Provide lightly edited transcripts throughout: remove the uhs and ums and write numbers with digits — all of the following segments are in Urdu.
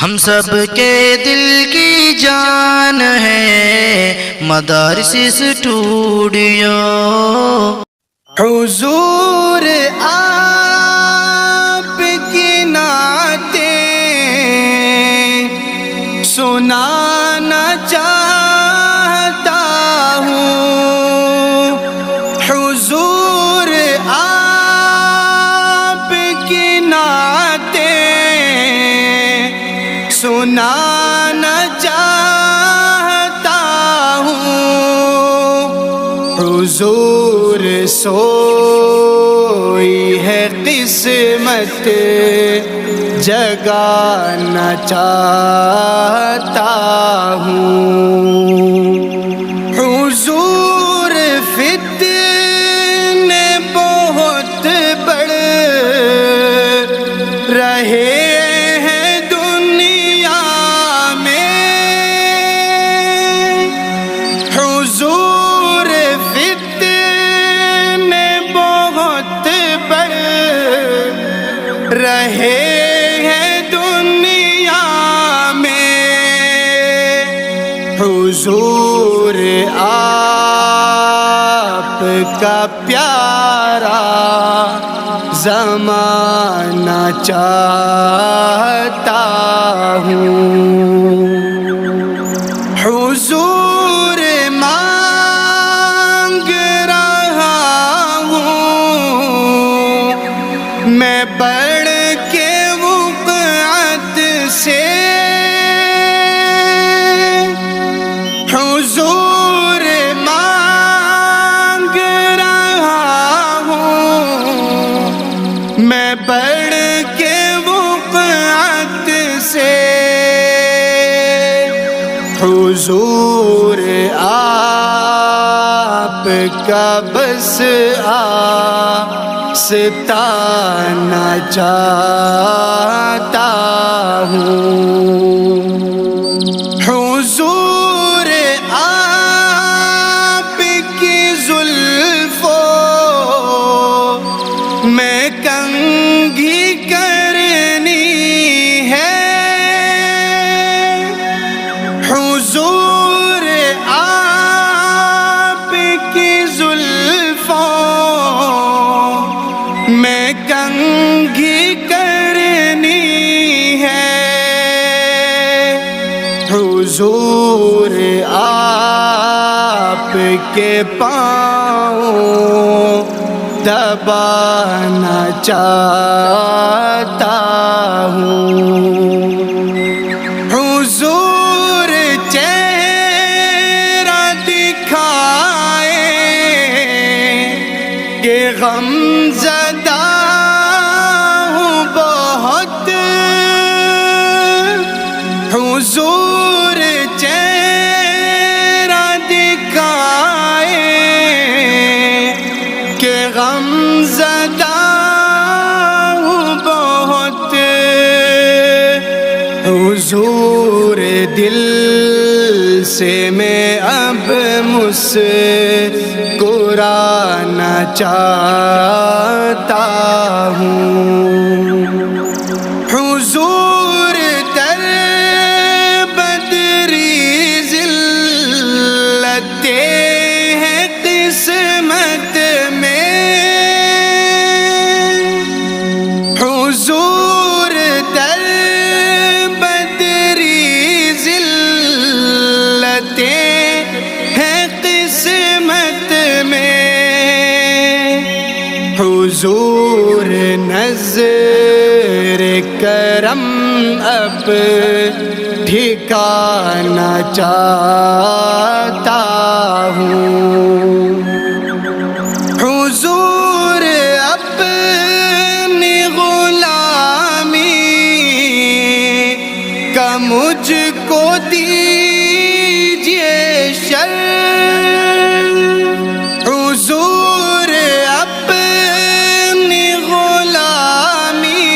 ہم سب کے دل کی جان ہے مدارس اسٹوڈیو۔ حضور آپ کی نعتیں سنانا چاہتا ہوں، حضور آپ کی نعتیں سنانا چاہتا ہوں، حضور سوئی ہے قسمت جگانا چاہتا ہوں، حضور فتنے بہت بڑھ رہے ہیں دنیا میں، حضور فتنے بہت بڑھ رہے ہیں دنیا میں، حضور آپ کا پیارا زمانہ چاہتا ہوں، حضور مانگ رہا ہوں میں بڑھ کے وقعت سے، حضور مانگ رہا ہوں میں بڑھ کے وقعت سے، حضور آپ کا بس آستانہ چاہتا ہوں، حضور آپ کی زلفوں میں کنگھی کرنی ہے، حضور آپ کی زلفوں میں کنگھی کرنی ہے، حضور آپ کے پاؤں دبانا چاہتا ہوں، حضور چہرہ دکھائے کہ غم زدہ ہوں بہت، حضور چہرہ دکھائے کہ غم زدہ ہوں بہت، حضور دل سے میں اب مسکرانا چاہتا ہوں، حضور در بدری ذلتیں ہیں قسمت میں، حضور در بدری ذلتیں ہیں قسمت میں، حضور نظر کرم اب ٹھکانا چاہتا ہوں، حضور اپنی غلامی کا مجھ کو دیجیے شرح، حضور اپنی غلامی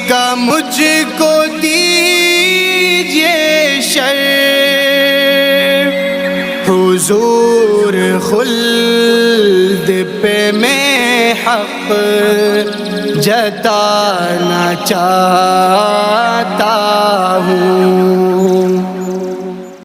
کا مجھ کو دیجیے شرح، حضور خلد پہ میں حق جتانا چاہتا ہوں